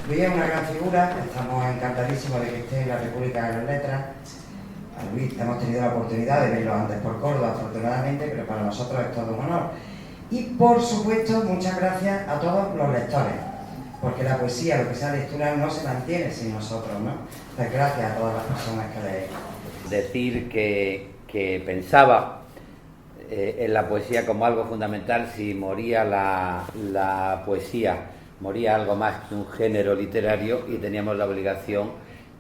Luis es una gran figura, estamos encantadísimos de que esté en la República de las Letras. A Luis hemos tenido la oportunidad de verlo antes por Córdoba, afortunadamente, pero para nosotros es todo un honor. Y por supuesto, muchas gracias a todos los lectores, porque la poesía, lo que sea lectura, no se mantiene sin nosotros, ¿no? Pues gracias a todas las personas que leéis. Decir que pensaba en la poesía como algo fundamental. Si moría la poesía, moría algo más que un género literario y teníamos la obligación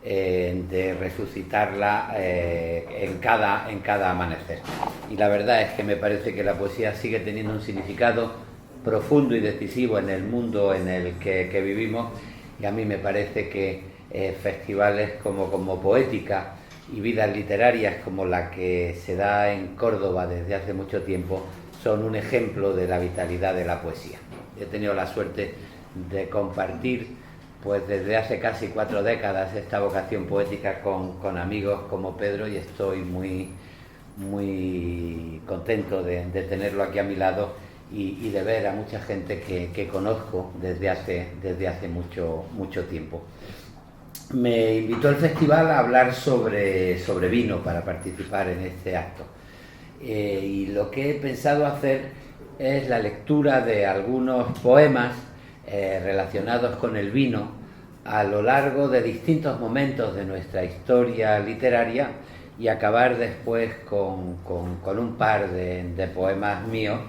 de resucitarla en cada amanecer. Y la verdad es que me parece que la poesía sigue teniendo un significado profundo y decisivo en el mundo en el que vivimos, y a mí me parece que festivales como Poética y vidas literarias como la que se da en Córdoba desde hace mucho tiempo son un ejemplo de la vitalidad de la poesía. He tenido la suerte de compartir pues desde hace casi 4 décadas esta vocación poética con amigos como Pedro, y estoy muy contento de tenerlo aquí a mi lado y de ver a mucha gente que conozco desde hace mucho tiempo. Me invitó el festival a hablar sobre vino para participar en este acto, y lo que he pensado hacer es la lectura de algunos poemas relacionados con el vino a lo largo de distintos momentos de nuestra historia literaria, y acabar después con un par de poemas míos,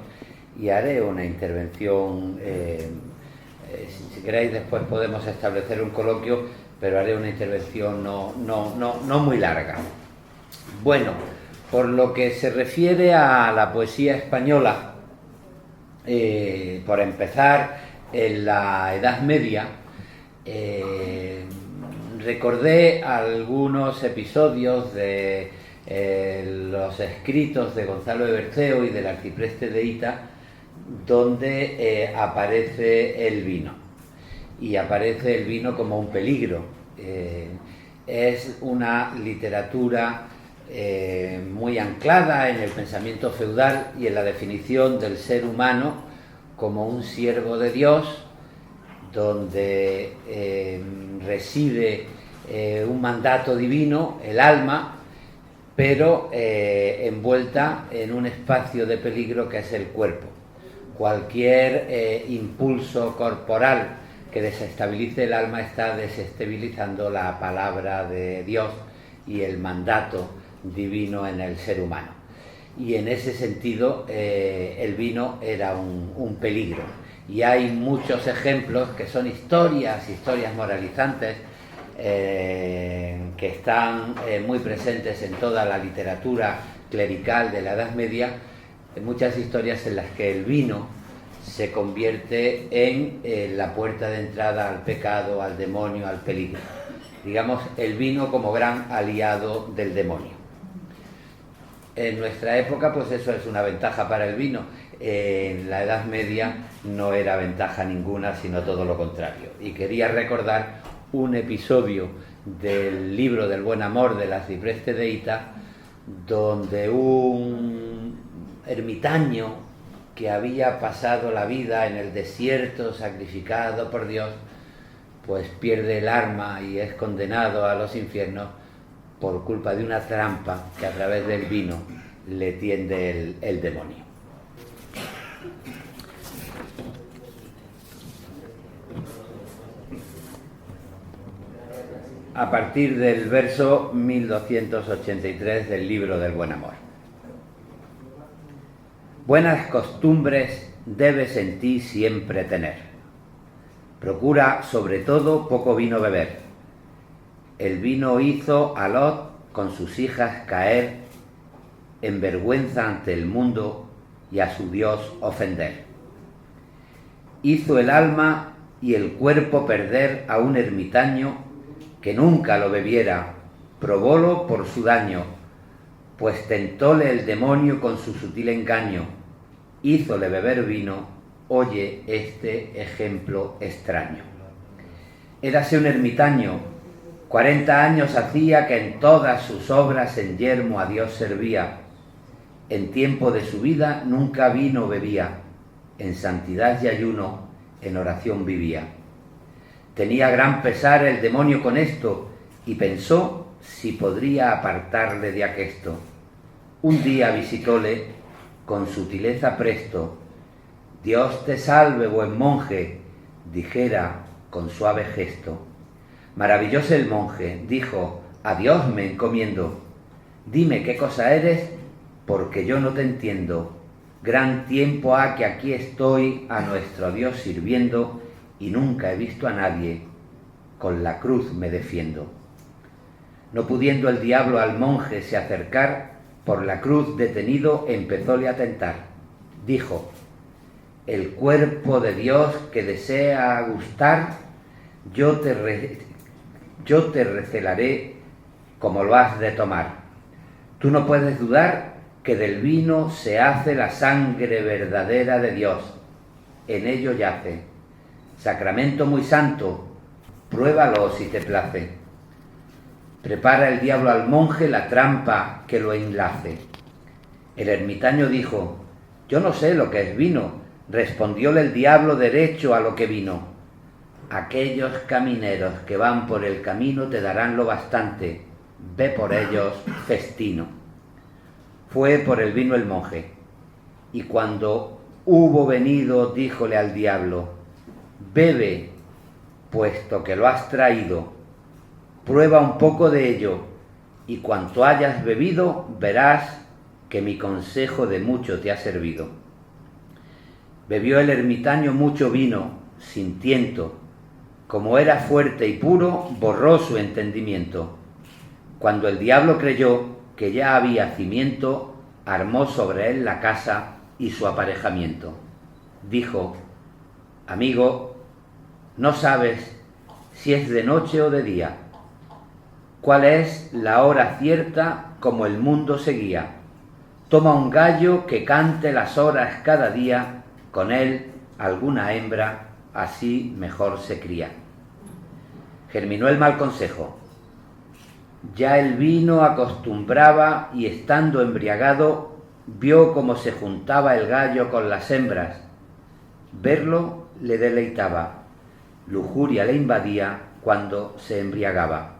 y haré una intervención, si queréis después podemos establecer un coloquio, pero haré una intervención no muy larga. Bueno, por lo que se refiere a la poesía española, por empezar, en la Edad Media, recordé algunos episodios de los escritos de Gonzalo de Berceo y del arcipreste de Hita, donde aparece el vino, y aparece el vino como un peligro. Es una literatura muy anclada en el pensamiento feudal y en la definición del ser humano como un siervo de Dios, donde reside un mandato divino, el alma, pero envuelta en un espacio de peligro que es el cuerpo. Cualquier impulso corporal que desestabilice el alma está desestabilizando la palabra de Dios y el mandato divino en el ser humano. Y en ese sentido el vino era un peligro. Y hay muchos ejemplos que son historias moralizantes, que están muy presentes en toda la literatura clerical de la Edad Media, muchas historias en las que el vino se convierte en la puerta de entrada al pecado, al demonio, al peligro. Digamos, el vino como gran aliado del demonio. En nuestra época, pues eso es una ventaja para el vino. En la Edad Media no era ventaja ninguna, sino todo lo contrario. Y quería recordar un episodio del libro del Buen Amor de la Cipreste Deita, donde un ermitaño que había pasado la vida en el desierto, sacrificado por Dios, pues pierde el alma y es condenado a los infiernos por culpa de una trampa que a través del vino le tiende el demonio. A partir del verso 1283 del libro del Buen Amor. Buenas costumbres debes en ti siempre tener. Procura, sobre todo, poco vino beber. El vino hizo a Lot con sus hijas caer en vergüenza ante el mundo y a su Dios ofender. Hizo el alma y el cuerpo perder a un ermitaño que nunca lo bebiera, probólo por su daño, pues tentóle el demonio con su sutil engaño, hízole beber vino, oye este ejemplo extraño. Érase un ermitaño, 40 años hacía que en todas sus obras en yermo a Dios servía, en tiempo de su vida nunca vino bebía, en santidad y ayuno, en oración vivía. Tenía gran pesar el demonio con esto, y pensó si podría apartarle de aquesto. Un día visitóle con sutileza presto. Dios te salve, buen monje, dijera con suave gesto. Maravilloso el monje, dijo, a Dios me encomiendo. Dime qué cosa eres, porque yo no te entiendo. Gran tiempo ha que aquí estoy a nuestro Dios sirviendo, y nunca he visto a nadie, con la cruz me defiendo. No pudiendo el diablo al monje se acercar, por la cruz detenido empezóle a tentar. Dijo, el cuerpo de Dios que desea gustar, yo te recelaré como lo has de tomar. Tú no puedes dudar que del vino se hace la sangre verdadera de Dios. En ello yace. Sacramento muy santo, pruébalo si te place. Prepara el diablo al monje la trampa que lo enlace. El ermitaño dijo, yo no sé lo que es vino. Respondióle el diablo derecho a lo que vino. Aquellos camineros que van por el camino te darán lo bastante. Ve por ellos festino. Fue por el vino el monje, y cuando hubo venido, díjole al diablo, bebe, puesto que lo has traído, prueba un poco de ello, y cuanto hayas bebido, verás que mi consejo de mucho te ha servido. Bebió el ermitaño mucho vino, sin tiento, como era fuerte y puro, borró su entendimiento. Cuando el diablo creyó que ya había cimiento, armó sobre él la casa y su aparejamiento. Dijo, amigo, no sabes si es de noche o de día, cuál es la hora cierta como el mundo seguía. Toma un gallo que cante las horas cada día, con él alguna hembra, así mejor se cría. Germinó el mal consejo. Ya el vino acostumbraba y estando embriagado, vio cómo se juntaba el gallo con las hembras. Verlo le deleitaba, lujuria le invadía cuando se embriagaba.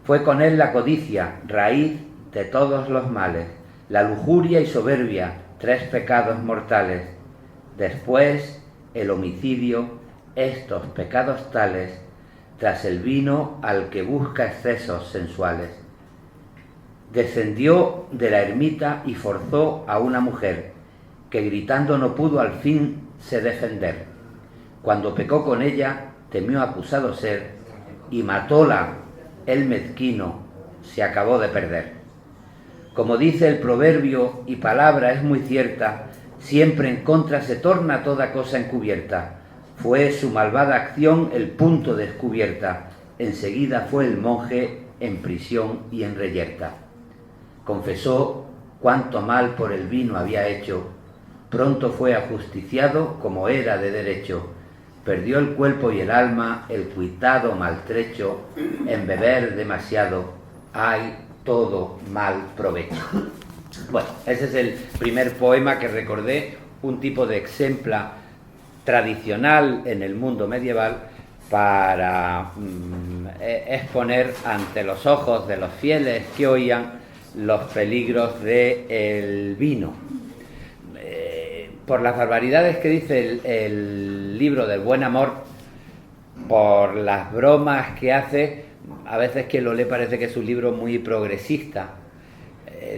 Fue con él la codicia, raíz de todos los males, la lujuria y soberbia, 3 pecados mortales. Después el homicidio, estos pecados tales tras el vino al que busca excesos sensuales. Descendió de la ermita y forzó a una mujer, que gritando no pudo al fin se defender. Cuando pecó con ella, temió acusado ser, y matóla el mezquino, se acabó de perder. Como dice el proverbio, y palabra es muy cierta, siempre en contra se torna toda cosa encubierta. Fue su malvada acción el punto descubierta, enseguida fue el monje en prisión y en reyerta. Confesó cuánto mal por el vino había hecho, pronto fue ajusticiado como era de derecho. Perdió el cuerpo y el alma, el cuitado maltrecho, en beber demasiado, hay todo mal provecho. Bueno, ese es el primer poema que recordé, un tipo de exempla tradicional en el mundo medieval para exponer ante los ojos de los fieles que oían los peligros del vino. Por las barbaridades que dice el libro del Buen Amor, por las bromas que hace, a veces quien lo lee parece que es un libro muy progresista.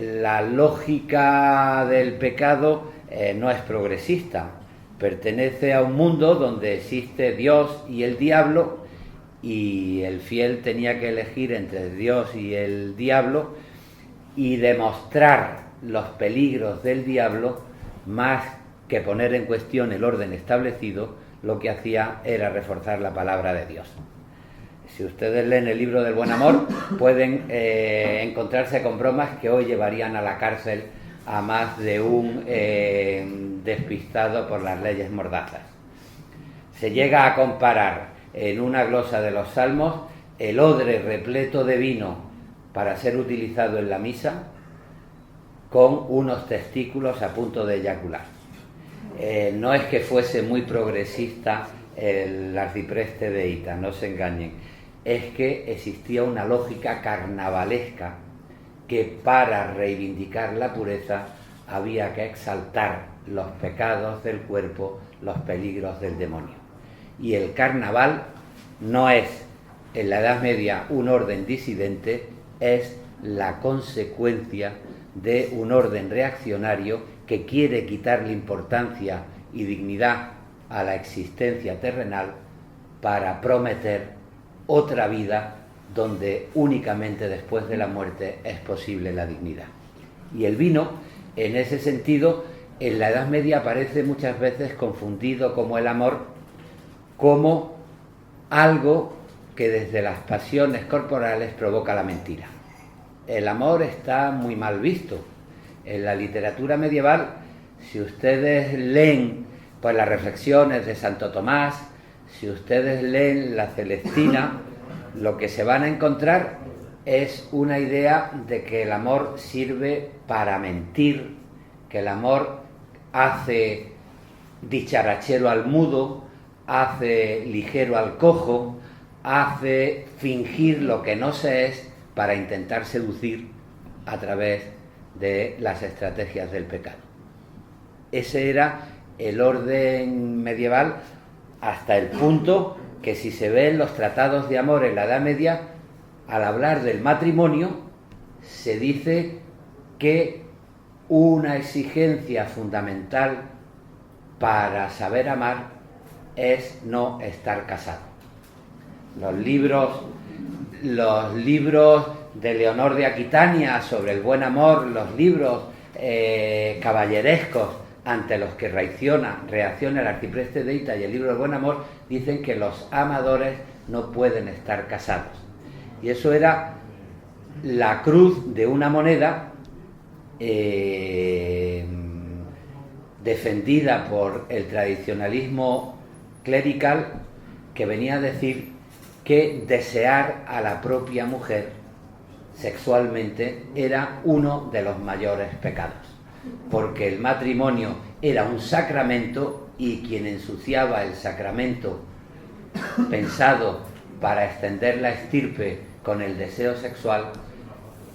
La lógica del pecado no es progresista, pertenece a un mundo donde existe Dios y el diablo, y el fiel tenía que elegir entre Dios y el diablo y demostrar los peligros del diablo. Más que poner en cuestión el orden establecido, lo que hacía era reforzar la palabra de Dios. Si ustedes leen el libro del Buen Amor, pueden encontrarse con bromas que hoy llevarían a la cárcel a más de un despistado por las leyes mordazas. Se llega a comparar en una glosa de los Salmos el odre repleto de vino para ser utilizado en la misa con unos testículos a punto de eyacular. No es que fuese muy progresista el arcipreste de Hita, no se engañen, es que existía una lógica carnavalesca que para reivindicar la pureza había que exaltar los pecados del cuerpo, los peligros del demonio. Y el carnaval no es, en la Edad Media, un orden disidente, es la consecuencia de un orden reaccionario que quiere quitarle importancia y dignidad a la existencia terrenal para prometer otra vida donde únicamente después de la muerte es posible la dignidad. Y el vino, en ese sentido, en la Edad Media aparece muchas veces confundido como el amor, como algo que desde las pasiones corporales provoca la mentira. El amor está muy mal visto. En la literatura medieval, si ustedes leen pues, las reflexiones de Santo Tomás, si ustedes leen la Celestina, lo que se van a encontrar es una idea de que el amor sirve para mentir, que el amor hace dicharachero al mudo, hace ligero al cojo, hace fingir lo que no se es para intentar seducir a través de las estrategias del pecado. Ese era el orden medieval, hasta el punto que si se ven los tratados de amor en la Edad Media, al hablar del matrimonio, se dice que una exigencia fundamental para saber amar es no estar casado. Los libros de Leonor de Aquitania sobre el buen amor, los libros caballerescos ante los que reacciona el arcipreste de Hita y el libro del buen amor, dicen que los amadores no pueden estar casados. Y eso era la cruz de una moneda defendida por el tradicionalismo clerical, que venía a decir que desear a la propia mujer sexualmente era uno de los mayores pecados, porque el matrimonio era un sacramento y quien ensuciaba el sacramento pensado para extender la estirpe con el deseo sexual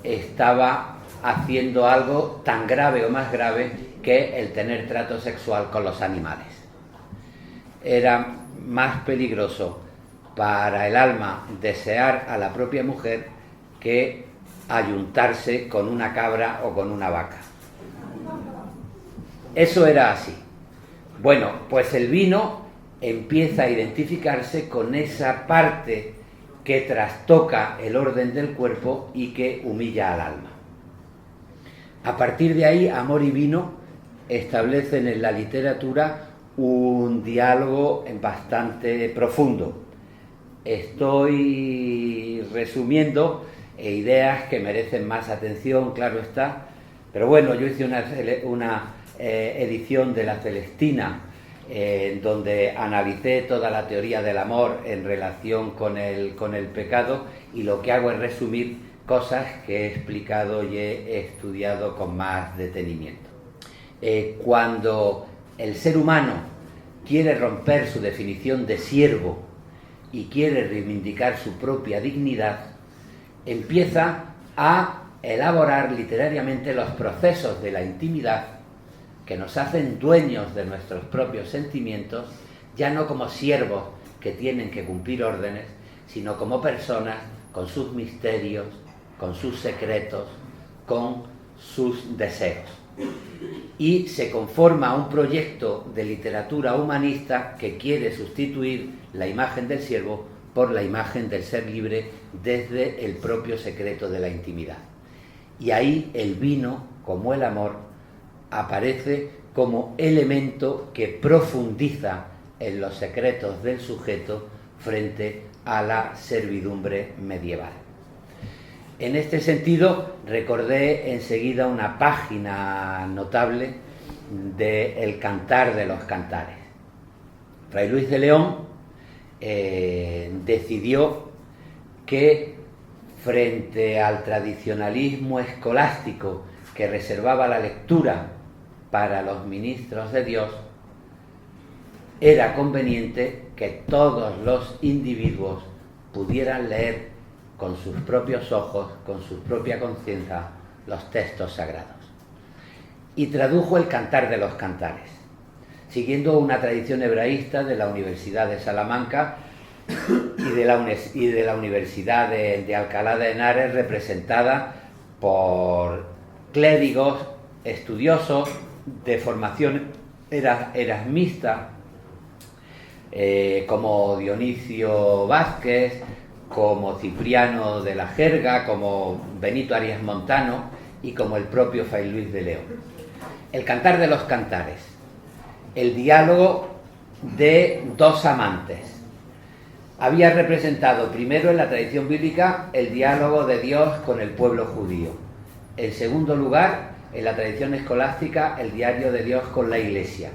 estaba haciendo algo tan grave o más grave que el tener trato sexual con los animales. Era más peligroso para el alma desear a la propia mujer que ayuntarse con una cabra o con una vaca. Eso era así. Bueno, pues el vino empieza a identificarse con esa parte que trastoca el orden del cuerpo y que humilla al alma. A partir de ahí, amor y vino establecen en la literatura un diálogo bastante profundo. Estoy resumiendo ideas que merecen más atención, claro está, pero bueno, yo hice una edición de la Celestina, donde analicé toda la teoría del amor en relación con el pecado, y lo que hago es resumir cosas que he explicado y he estudiado con más detenimiento. Cuando el ser humano quiere romper su definición de siervo y quiere reivindicar su propia dignidad, empieza a elaborar literariamente los procesos de la intimidad que nos hacen dueños de nuestros propios sentimientos, ya no como siervos que tienen que cumplir órdenes, sino como personas con sus misterios, con sus secretos, con sus deseos. Y se conforma un proyecto de literatura humanista que quiere sustituir la imagen del siervo por la imagen del ser libre desde el propio secreto de la intimidad. Y ahí el vino, como el amor, aparece como elemento que profundiza en los secretos del sujeto frente a la servidumbre medieval. En este sentido, recordé enseguida una página notable de El Cantar de los Cantares. Fray Luis de León decidió que, frente al tradicionalismo escolástico que reservaba la lectura para los ministros de Dios, era conveniente que todos los individuos pudieran leer con sus propios ojos, con su propia conciencia, los textos sagrados. Y tradujo el Cantar de los Cantares, siguiendo una tradición hebraísta de la Universidad de Salamanca y de la Universidad de Alcalá de Henares, representada por clérigos estudiosos de formación erasmista, como Dionisio Vázquez, como Cipriano de la Jerga, como Benito Arias Montano y como el propio Fray Luis de León. El Cantar de los Cantares, el diálogo de dos amantes. Había representado primero en la tradición bíblica el diálogo de Dios con el pueblo judío. En segundo lugar, en la tradición escolástica, el diario de Dios con la Iglesia.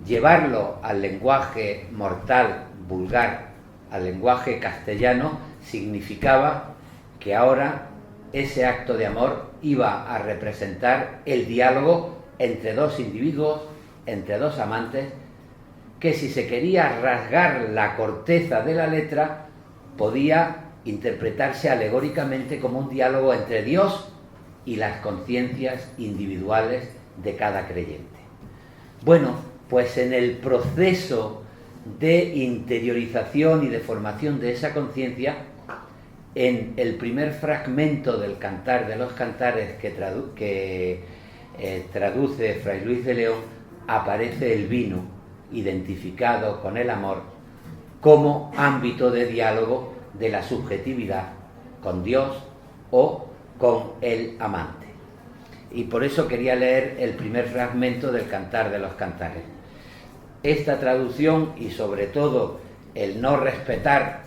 Llevarlo al lenguaje mortal, vulgar, al lenguaje castellano, significaba que ahora ese acto de amor iba a representar el diálogo entre dos individuos, entre dos amantes, que si se quería rasgar la corteza de la letra, podía interpretarse alegóricamente como un diálogo entre Dios y las conciencias individuales de cada creyente. Bueno, pues en el proceso de interiorización y de formación de esa conciencia, en el primer fragmento del Cantar de los Cantares que traduce Fray Luis de León, aparece el vino, identificado con el amor, como ámbito de diálogo de la subjetividad con Dios o con el amante. Y por eso quería leer el primer fragmento del Cantar de los Cantares. Esta traducción, y sobre todo el no respetar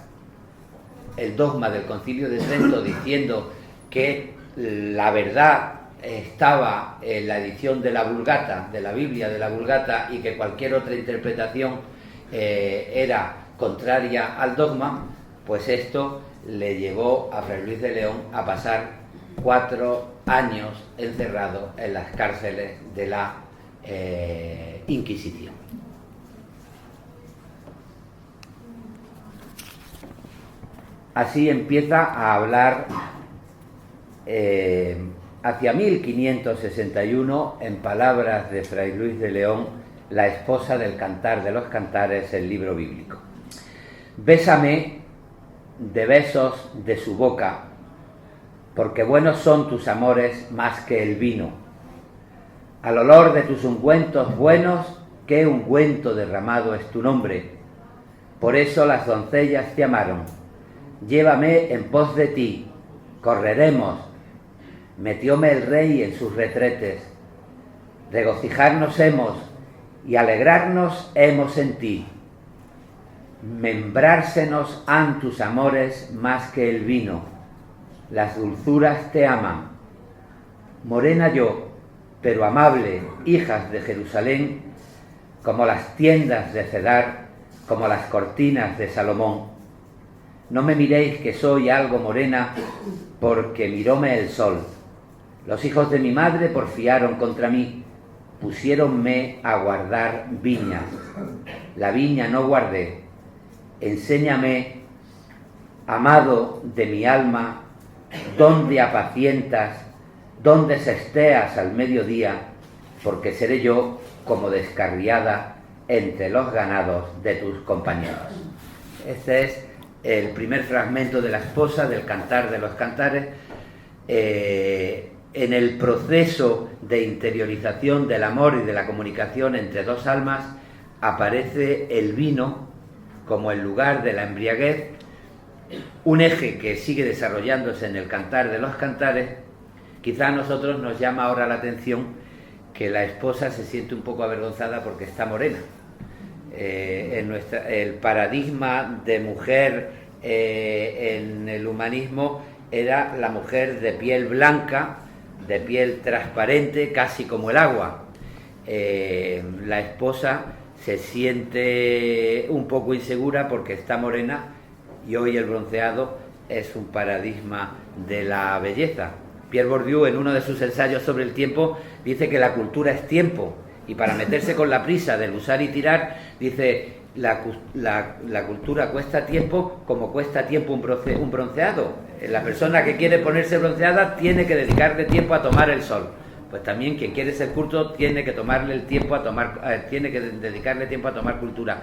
el dogma del Concilio de Trento, diciendo que la verdad estaba en la edición de la Vulgata, de la Biblia de la Vulgata, y que cualquier otra interpretación era contraria al dogma, pues esto le llevó a Fray Luis de León a pasar 4 años encerrado en las cárceles de la Inquisición. Así empieza a hablar hacia 1561, en palabras de Fray Luis de León, la esposa del Cantar de los Cantares, el libro bíblico. Bésame de besos de su boca, porque buenos son tus amores más que el vino. Al olor de tus ungüentos buenos, qué ungüento derramado es tu nombre. Por eso las doncellas te amaron. Llévame en pos de ti, correremos. Metióme el rey en sus retretes. Regocijarnos hemos y alegrarnos hemos en ti. Membrársenos han tus amores más que el vino. Las dulzuras te aman. Morena yo, pero amable, hijas de Jerusalén, como las tiendas de Cedar, como las cortinas de Salomón. No me miréis que soy algo morena, porque miróme el sol. Los hijos de mi madre porfiaron contra mí, pusiéronme a guardar viñas. La viña no guardé. Enséñame, amado de mi alma, dónde apacientas, dónde sesteas al mediodía, porque seré yo como descarriada entre los ganados de tus compañeros. Este es el primer fragmento de la esposa del Cantar de los Cantares. En el proceso de interiorización del amor y de la comunicación entre dos almas aparece el vino como el lugar de la embriaguez, un eje que sigue desarrollándose en el Cantar de los Cantares. Quizá a nosotros nos llama ahora la atención que la esposa se siente un poco avergonzada porque está morena. El paradigma de mujer en el humanismo era la mujer de piel blanca, de piel transparente, casi como el agua. La esposa se siente un poco insegura porque está morena, y hoy el bronceado es un paradigma de la belleza. Pierre Bourdieu, en uno de sus ensayos sobre el tiempo, dice que la cultura es tiempo, y para meterse con la prisa del usar y tirar, dice: la cultura cuesta tiempo como cuesta tiempo un bronceado. La persona que quiere ponerse bronceada tiene que dedicarle tiempo a tomar el sol. Pues también quien quiere ser culto tiene que dedicarle tiempo a tomar cultura.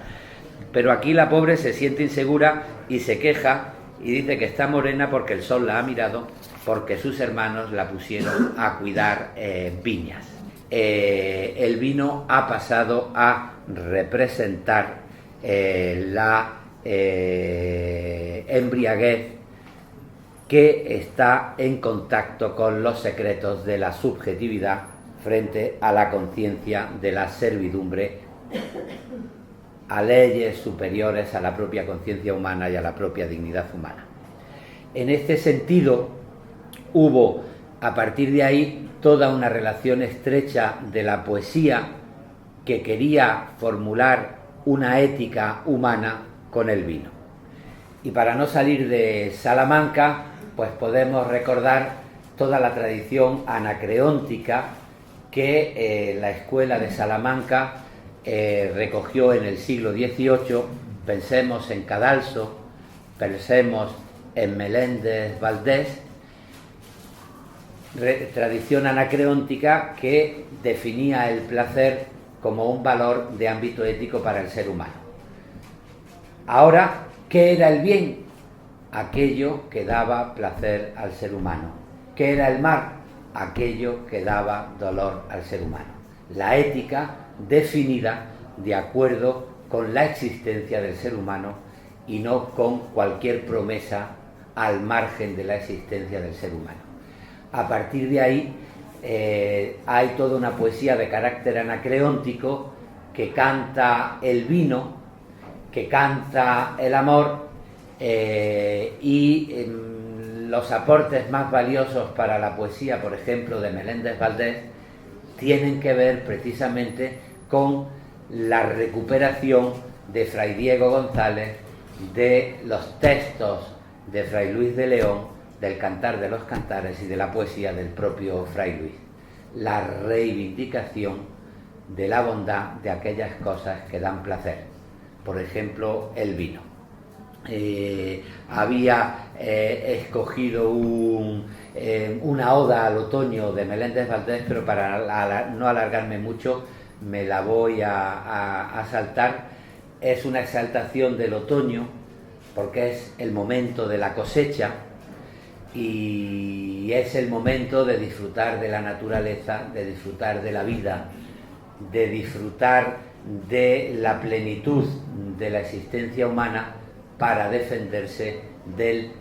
Pero aquí la pobre se siente insegura y se queja y dice que está morena porque el sol la ha mirado, porque sus hermanos la pusieron a cuidar viñas. El vino ha pasado a representar la embriaguez que está en contacto con los secretos de la subjetividad frente a la conciencia de la servidumbre a leyes superiores a la propia conciencia humana y a la propia dignidad humana. En este sentido, hubo a partir de ahí toda una relación estrecha de la poesía que quería formular una ética humana con el vino. Y para no salir de Salamanca, pues podemos recordar toda la tradición anacreóntica que la escuela de Salamanca recogió en el siglo XVIII. Pensemos en Cadalso, pensemos en Meléndez Valdés, tradición anacreóntica que definía el placer como un valor de ámbito ético para el ser humano. Ahora, ¿qué era el bien? Aquello que daba placer al ser humano. ¿Qué era el mal? Aquello que daba dolor al ser humano. La ética definida de acuerdo con la existencia del ser humano y no con cualquier promesa al margen de la existencia del ser humano. A partir de ahí hay toda una poesía de carácter anacreóntico que canta el vino, que canta el amor, y los aportes más valiosos para la poesía, por ejemplo, de Meléndez Valdés, tienen que ver precisamente con la recuperación de Fray Diego González de los textos de Fray Luis de León, del Cantar de los Cantares y de la poesía del propio Fray Luis. La reivindicación de la bondad de aquellas cosas que dan placer. Por ejemplo, el vino. Había escogido una oda al otoño de Meléndez Valdés, pero para no alargarme mucho, me la voy a saltar. Es una exaltación del otoño, porque es el momento de la cosecha y es el momento de disfrutar de la naturaleza, de disfrutar de la vida, de disfrutar de la plenitud de la existencia humana para defenderse del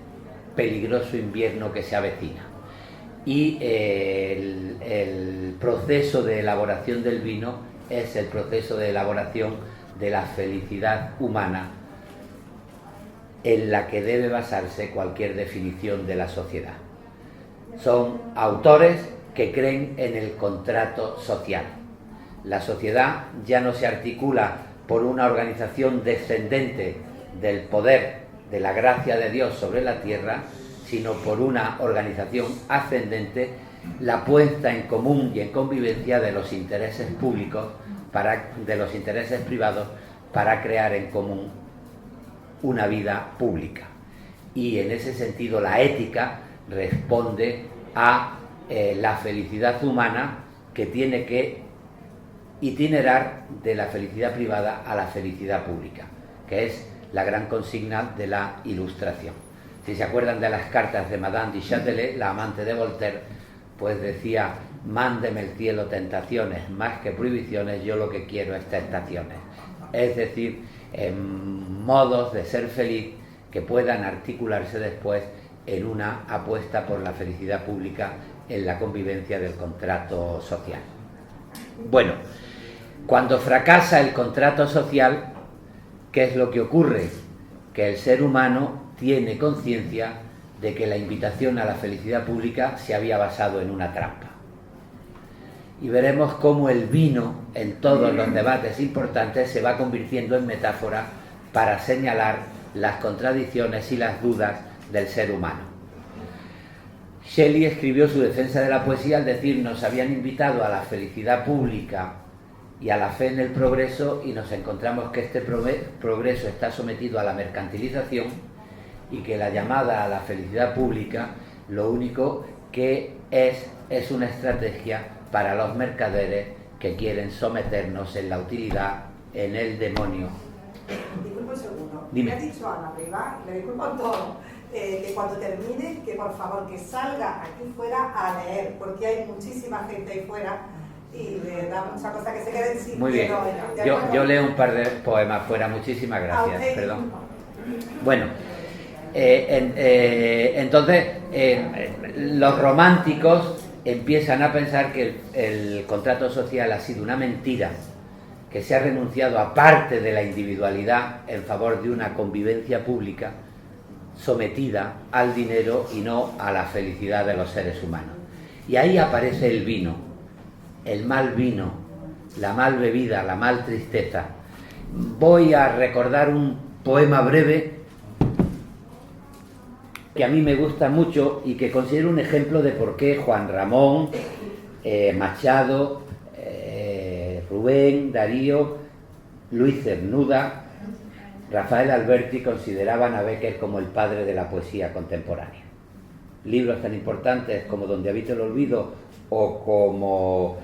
peligroso invierno que se avecina. Y el proceso de elaboración del vino es el proceso de elaboración de la felicidad humana en la que debe basarse cualquier definición de la sociedad. Son autores que creen en el contrato social. La sociedad ya no se articula por una organización descendente del poder, de la gracia de Dios sobre la tierra, sino por una organización ascendente, la puesta en común y en convivencia de los intereses públicos, de los intereses privados, para crear en común una vida pública. Y en ese sentido la ética responde a la felicidad humana, que tiene que itinerar de la felicidad privada a la felicidad pública, que es la gran consigna de la Ilustración. Si se acuerdan de las cartas de Madame du Châtelet, la amante de Voltaire, pues decía: mándeme el cielo tentaciones, más que prohibiciones, yo lo que quiero es tentaciones. Es decir, modos de ser feliz que puedan articularse después en una apuesta por la felicidad pública en la convivencia del contrato social. Bueno, cuando fracasa el contrato social, ¿qué es lo que ocurre? Que el ser humano tiene conciencia de que la invitación a la felicidad pública se había basado en una trampa. Y veremos cómo el vino, en todos los debates importantes, se va convirtiendo en metáfora para señalar las contradicciones y las dudas del ser humano. Shelley escribió su defensa de la poesía al decir: nos habían invitado a la felicidad pública y a la fe en el progreso, y nos encontramos que este progreso está sometido a la mercantilización, y que la llamada a la felicidad pública lo único que es una estrategia para los mercaderes que quieren someternos en la utilidad, en el demonio. Disculpa un segundo. Dime. Me ha dicho Ana Privá, le disculpo en todo, que cuando termine, que por favor que salga aquí fuera a leer, porque hay muchísima gente ahí fuera y le da mucha cosa que se queden sin. Muy bien. Yo leo un par de poemas fuera. Muchísimas gracias. Perdón. Bueno, entonces los románticos empiezan a pensar que el contrato social ha sido una mentira, que se ha renunciado a parte de la individualidad en favor de una convivencia pública sometida al dinero y no a la felicidad de los seres humanos. Y ahí aparece el vino, el mal vino, la mal bebida, la mal tristeza. Voy a recordar un poema breve que a mí me gusta mucho y que considero un ejemplo de por qué Juan Ramón, Machado, Rubén, Darío, Luis Cernuda, Rafael Alberti consideraban a Bécquer como el padre de la poesía contemporánea. Libros tan importantes como Donde habita el olvido o como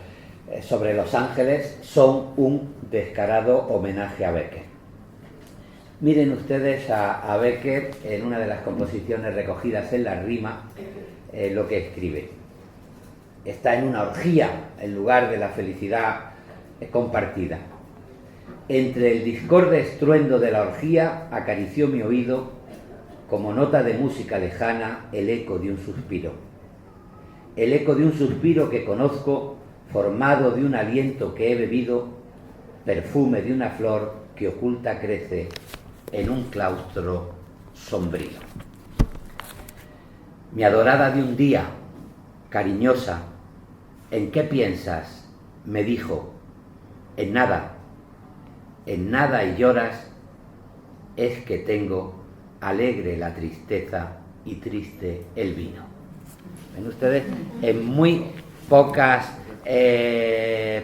Sobre los ángeles son un descarado homenaje a Bécquer. Miren ustedes a Bécquer en una de las composiciones recogidas en la rima, lo que escribe. Está en una orgía en lugar de la felicidad compartida. Entre el discorde estruendo de la orgía acarició mi oído, como nota de música lejana, el eco de un suspiro. El eco de un suspiro que conozco, formado de un aliento que he bebido, perfume de una flor que oculta crece en un claustro sombrío. Mi adorada de un día, cariñosa, ¿en qué piensas?, me dijo. En nada y lloras, es que tengo alegre la tristeza y triste el vino. Ven ustedes, en muy pocas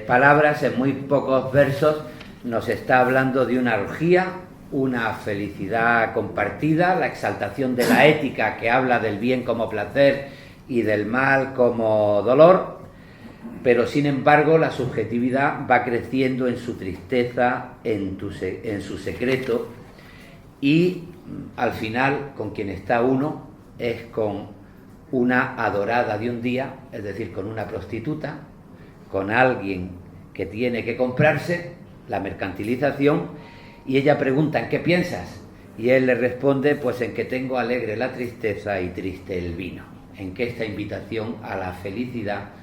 palabras, en muy pocos versos, nos está hablando de una orgía, una felicidad compartida, la exaltación de la ética que habla del bien como placer y del mal como dolor, pero sin embargo la subjetividad va creciendo en su tristeza, en su secreto, y al final con quien está uno es con una adorada de un día, es decir, con una prostituta, con alguien que tiene que comprarse, la mercantilización, y ella pregunta: ¿en qué piensas? Y él le responde: pues en que tengo alegre la tristeza y triste el vino, en que esta invitación a la felicidad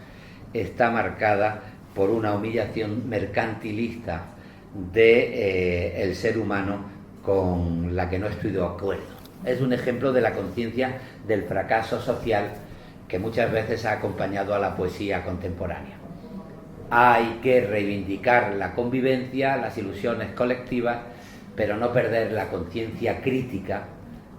está marcada por una humillación mercantilista de el ser humano con la que no estoy de acuerdo. Es un ejemplo de la conciencia del fracaso social que muchas veces ha acompañado a la poesía contemporánea. Hay que reivindicar la convivencia, las ilusiones colectivas, pero no perder la conciencia crítica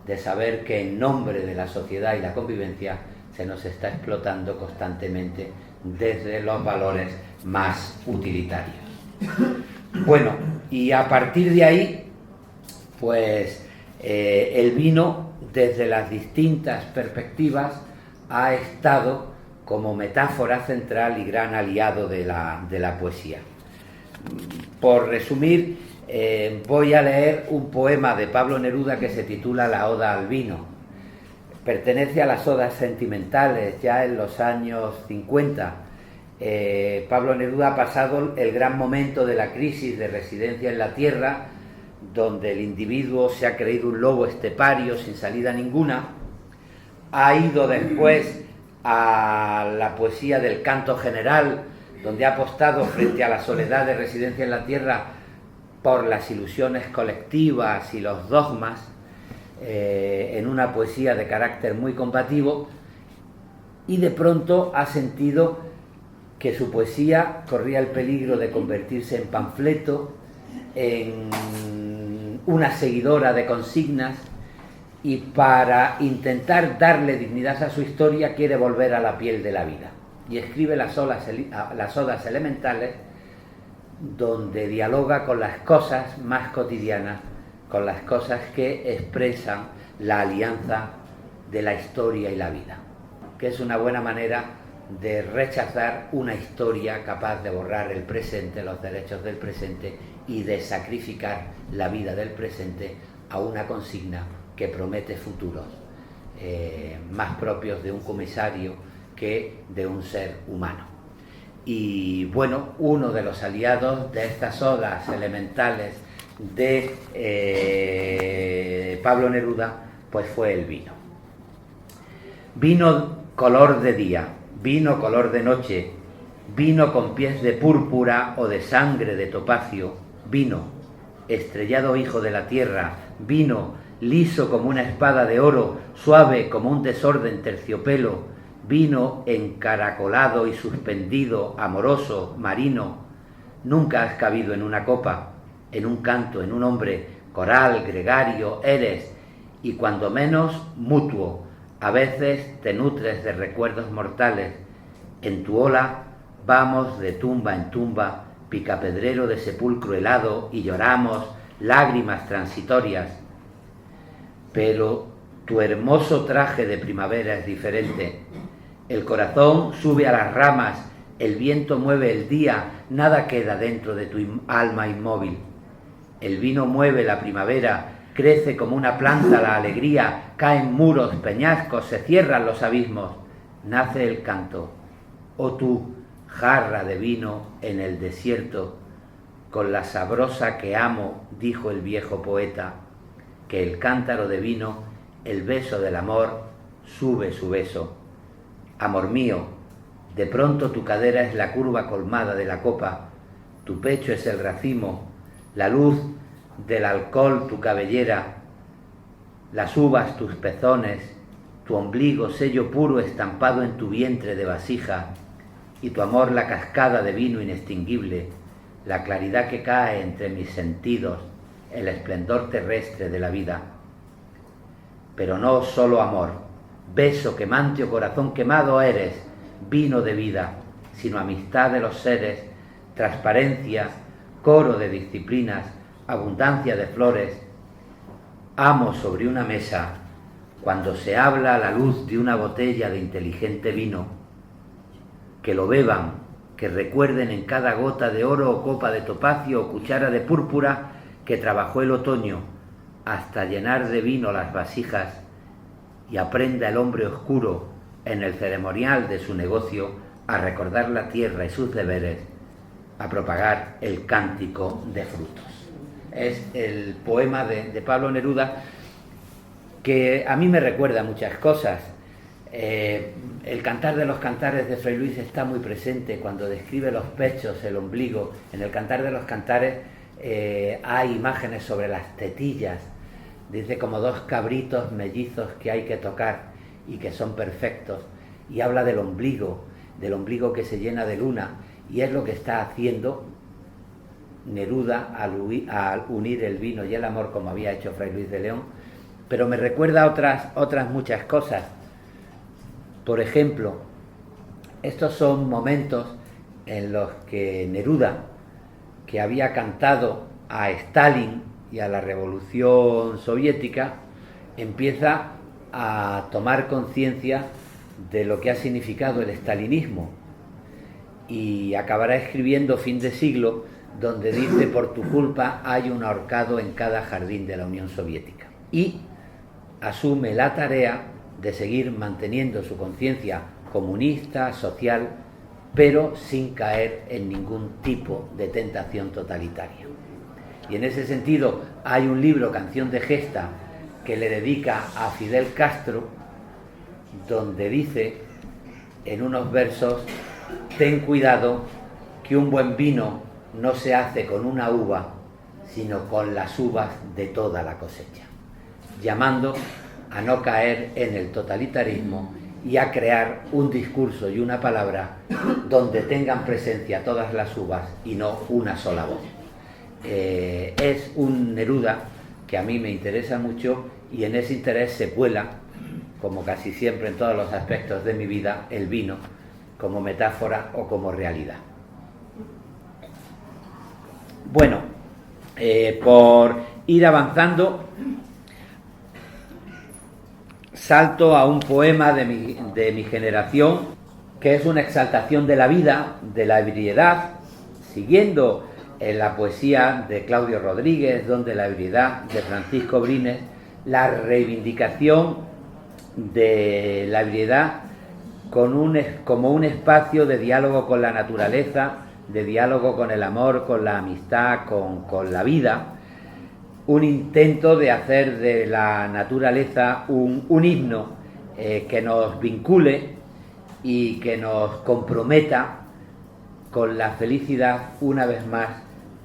de saber que en nombre de la sociedad y la convivencia se nos está explotando constantemente desde los valores más utilitarios. Bueno, y a partir de ahí, pues el vino, desde las distintas perspectivas, ha estado como metáfora central y gran aliado de la poesía. Por resumir, voy a leer un poema de Pablo Neruda que se titula La Oda al Vino. Pertenece a las odas sentimentales, ya en los años 50. Pablo Neruda ha pasado el gran momento de la crisis de residencia en la tierra, donde el individuo se ha creído un lobo estepario sin salida ninguna. Ha ido después a la poesía del canto general, donde ha apostado frente a la soledad de residencia en la tierra por las ilusiones colectivas y los dogmas, en una poesía de carácter muy combativo, y de pronto ha sentido que su poesía corría el peligro de convertirse en panfleto, en una seguidora de consignas, y para intentar darle dignidad a su historia quiere volver a la piel de la vida, y escribe las odas elementales, donde dialoga con las cosas más cotidianas, con las cosas que expresan la alianza de la historia y la vida, que es una buena manera de rechazar una historia capaz de borrar el presente, los derechos del presente, y de sacrificar la vida del presente a una consigna que promete futuros más propios de un comisario que de un ser humano. Y bueno, uno de los aliados de estas odas elementales de Pablo Neruda pues fue el vino. Vino color de día, vino color de noche, vino con pies de púrpura o de sangre de topacio, vino estrellado hijo de la tierra, vino liso como una espada de oro, suave como un desorden terciopelo, vino encaracolado y suspendido, amoroso, marino. Nunca has cabido en una copa, en un canto, en un hombre, coral, gregario, eres, y cuando menos mutuo. A veces te nutres de recuerdos mortales. En tu ola vamos de tumba en tumba, picapedrero de sepulcro helado, y lloramos lágrimas transitorias. Pero tu hermoso traje de primavera es diferente. El corazón sube a las ramas, el viento mueve el día, nada queda dentro de tu alma inmóvil. El vino mueve la primavera, crece como una planta la alegría, caen muros, peñascos, se cierran los abismos, nace el canto. Oh tú, jarra de vino en el desierto, con la sabrosa que amo, dijo el viejo poeta, que el cántaro de vino, el beso del amor, sube su beso. Amor mío, de pronto tu cadera es la curva colmada de la copa, tu pecho es el racimo, la luz del alcohol tu cabellera, las uvas tus pezones, tu ombligo sello puro estampado en tu vientre de vasija, y tu amor la cascada de vino inextinguible, la claridad que cae entre mis sentidos, el esplendor terrestre de la vida. Pero no solo amor, beso quemante o corazón quemado eres, vino de vida, sino amistad de los seres, transparencia, coro de disciplinas, abundancia de flores. Amo sobre una mesa, cuando se habla a la luz de una botella de inteligente vino, que lo beban que recuerden en cada gota de oro o copa de topacio o cuchara de púrpura que trabajó el otoño hasta llenar de vino las vasijas, y aprenda el hombre oscuro en el ceremonial de su negocio a recordar la tierra y sus deberes, a propagar el cántico de frutos. Es el poema de Pablo Neruda, que a mí me recuerda muchas cosas. El Cantar de los Cantares de Fray Luis está muy presente cuando describe los pechos, el ombligo. En el Cantar de los Cantares hay imágenes sobre las tetillas, dice como dos cabritos mellizos que hay que tocar y que son perfectos, y habla del ombligo que se llena de luna, y es lo que está haciendo Neruda al unir el vino y el amor, como había hecho Fray Luis de León. Pero me recuerda otras muchas cosas. Por ejemplo, estos son momentos en los que Neruda, que había cantado a Stalin y a la Revolución Soviética, empieza a tomar conciencia de lo que ha significado el stalinismo, y acabará escribiendo Fin de siglo, donde dice: por tu culpa hay un ahorcado en cada jardín de la Unión Soviética. Y asume la tarea de seguir manteniendo su conciencia comunista, social, pero sin caer en ningún tipo de tentación totalitaria. Y en ese sentido hay un libro, Canción de Gesta, que le dedica a Fidel Castro, donde dice en unos versos: ten cuidado que un buen vino no se hace con una uva, sino con las uvas de toda la cosecha, llamando a no caer en el totalitarismo y a crear un discurso y una palabra donde tengan presencia todas las uvas y no una sola voz. Es un Neruda que a mí me interesa mucho, y en ese interés se vuela, como casi siempre en todos los aspectos de mi vida, el vino como metáfora o como realidad. Bueno, por ir avanzando, salto a un poema de mi generación, que es una exaltación de la vida, de la ebriedad, siguiendo en la poesía de Claudio Rodríguez, donde la ebriedad de Francisco Brines, la reivindicación de la ebriedad como un espacio de diálogo con la naturaleza, de diálogo con el amor, con la amistad, con la vida, un intento de hacer de la naturaleza un himno que nos vincule y que nos comprometa con la felicidad, una vez más,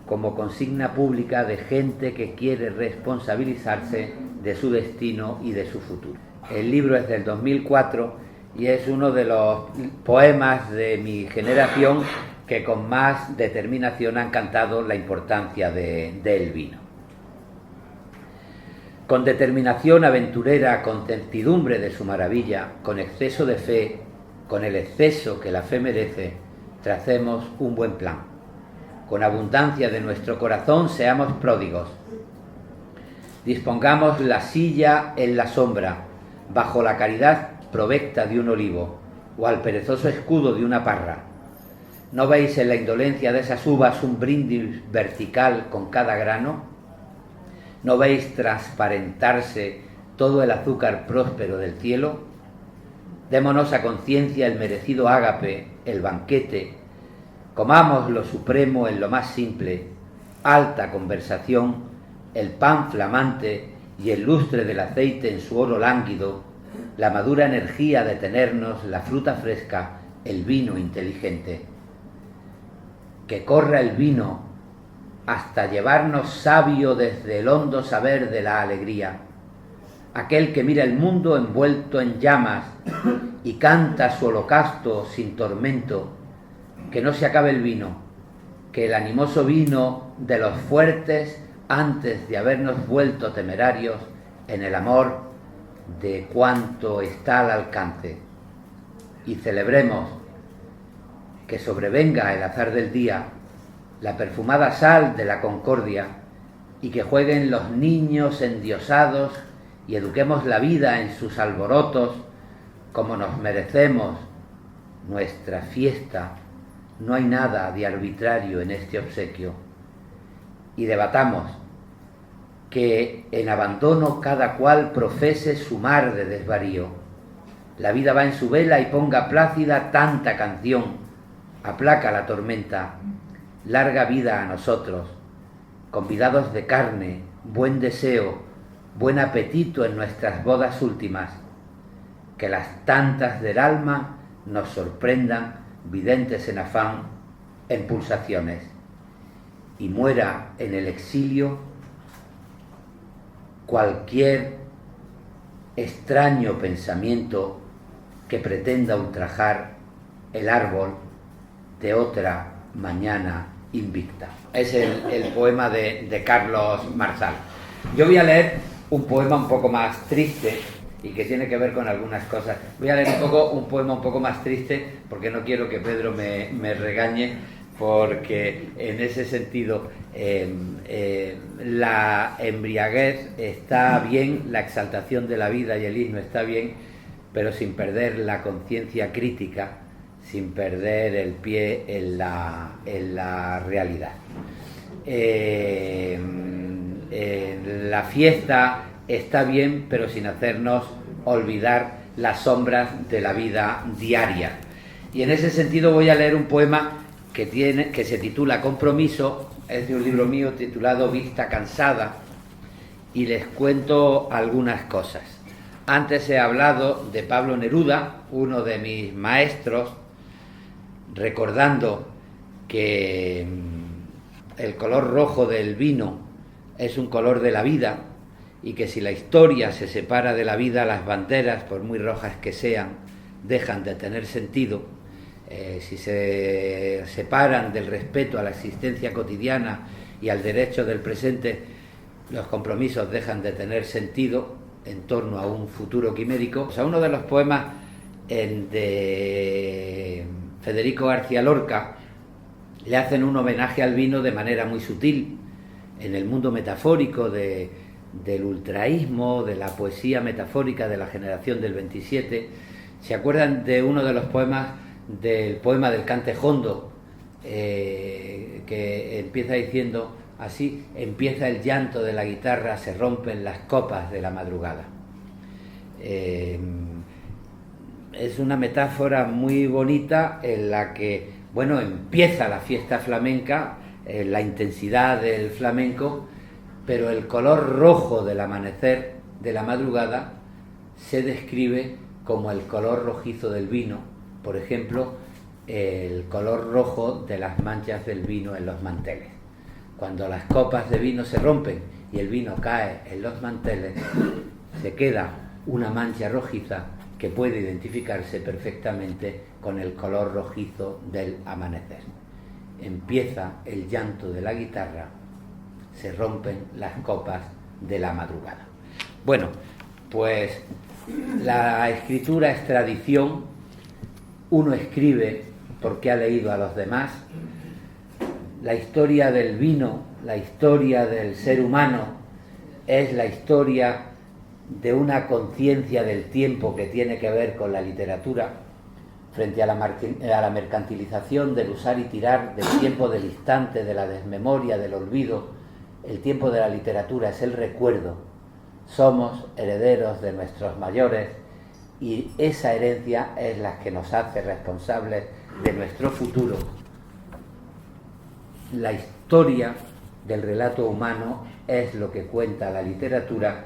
como consigna pública de gente que quiere responsabilizarse de su destino y de su futuro. El libro es del 2004 y es uno de los poemas de mi generación que con más determinación han cantado la importancia del vino. Con determinación aventurera, con certidumbre de su maravilla, con exceso de fe, con el exceso que la fe merece, tracemos un buen plan. Con abundancia de nuestro corazón seamos pródigos. Dispongamos la silla en la sombra, bajo la caridad provecta de un olivo, o al perezoso escudo de una parra. ¿No veis en la indolencia de esas uvas un brindis vertical con cada grano? ¿No veis transparentarse todo el azúcar próspero del cielo? Démonos a conciencia el merecido ágape, el banquete. Comamos lo supremo en lo más simple, alta conversación, el pan flamante y el lustre del aceite en su oro lánguido, la madura energía de tenernos, la fruta fresca, el vino inteligente. Que corra el vino hasta llevarnos sabio desde el hondo saber de la alegría, aquel que mira el mundo envuelto en llamas y canta su holocausto sin tormento. Que no se acabe el vino, que el animoso vino de los fuertes, antes de habernos vuelto temerarios en el amor de cuanto está al alcance. Y celebremos que sobrevenga el azar del día, la perfumada sal de la concordia, y que jueguen los niños endiosados y eduquemos la vida en sus alborotos como nos merecemos nuestra fiesta, no hay nada de arbitrario en este obsequio, y debatamos que en abandono cada cual profese su mar de desvarío. La vida va en su vela y ponga plácida tanta canción, aplaca la tormenta, larga vida a nosotros, convidados de carne, buen deseo, buen apetito en nuestras bodas últimas, que las tantas del alma nos sorprendan, videntes en afán, en pulsaciones, y muera en el exilio cualquier extraño pensamiento que pretenda ultrajar el árbol de otra mañana invicta. Es el poema de Carlos Marsal. Yo voy a leer un poema un poco más triste y que tiene que ver con algunas cosas. Voy a leer un poema un poco más triste porque no quiero que Pedro me regañe, porque en ese sentido la embriaguez está bien, la exaltación de la vida y el himno está bien, pero sin perder la conciencia crítica, sin perder el pie en la realidad. La fiesta está bien, pero sin hacernos olvidar las sombras de la vida diaria. Y en ese sentido voy a leer un poema que se titula Compromiso, es de un libro mío titulado Vista Cansada, y les cuento algunas cosas. Antes he hablado de Pablo Neruda, uno de mis maestros, recordando que el color rojo del vino es un color de la vida, y que si la historia se separa de la vida, las banderas, por muy rojas que sean, dejan de tener sentido. Si se separan del respeto a la existencia cotidiana y al derecho del presente, los compromisos dejan de tener sentido en torno a un futuro quimérico. O sea, uno de los poemas de Federico García Lorca le hacen un homenaje al vino de manera muy sutil, en el mundo metafórico del ultraísmo, de la poesía metafórica de la generación del 27. ¿Se acuerdan de uno de los poemas, del poema del Cante Jondo, que empieza diciendo así: empieza el llanto de la guitarra, se rompen las copas de la madrugada? Es una metáfora muy bonita en la que, bueno, empieza la fiesta flamenca, la intensidad del flamenco, pero el color rojo del amanecer de la madrugada se describe como el color rojizo del vino, por ejemplo, el color rojo de las manchas del vino en los manteles. Cuando las copas de vino se rompen y el vino cae en los manteles, se queda una mancha rojiza que puede identificarse perfectamente con el color rojizo del amanecer. Empieza el llanto de la guitarra, se rompen las copas de la madrugada. Bueno, pues la escritura es tradición, uno escribe porque ha leído a los demás. La historia del vino, la historia del ser humano, es la historia de una conciencia del tiempo que tiene que ver con la literatura, frente a la mercantilización del usar y tirar, del tiempo del instante, de la desmemoria, del olvido. El tiempo de la literatura es el recuerdo. Somos herederos de nuestros mayores y esa herencia es la que nos hace responsables de nuestro futuro. La historia del relato humano es lo que cuenta la literatura,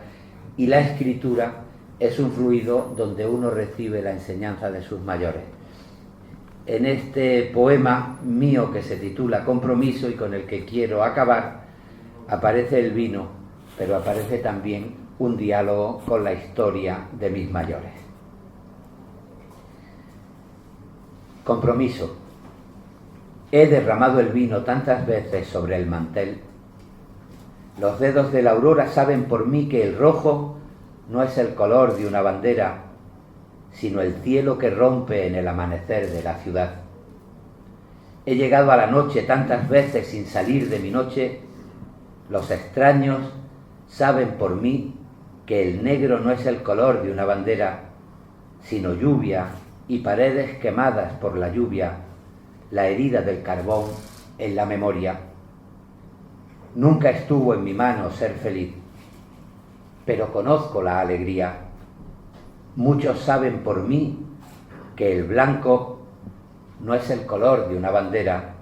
y la escritura es un fluido donde uno recibe la enseñanza de sus mayores. En este poema mío que se titula Compromiso y con el que quiero acabar, aparece el vino, pero aparece también un diálogo con la historia de mis mayores. Compromiso. He derramado el vino tantas veces sobre el mantel. Los dedos de la aurora saben por mí que el rojo no es el color de una bandera, sino el cielo que rompe en el amanecer de la ciudad. He llegado a la noche tantas veces sin salir de mi noche. Los extraños saben por mí que el negro no es el color de una bandera, sino lluvia y paredes quemadas por la lluvia, la herida del carbón en la memoria. Nunca estuvo en mi mano ser feliz, pero conozco la alegría. Muchos saben por mí que el blanco no es el color de una bandera,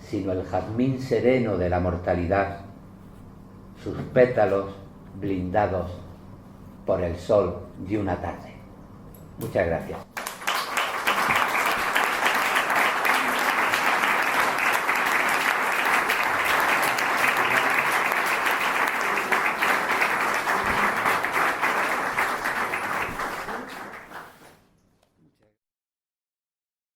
sino el jazmín sereno de la mortalidad, sus pétalos blindados por el sol de una tarde. Muchas gracias.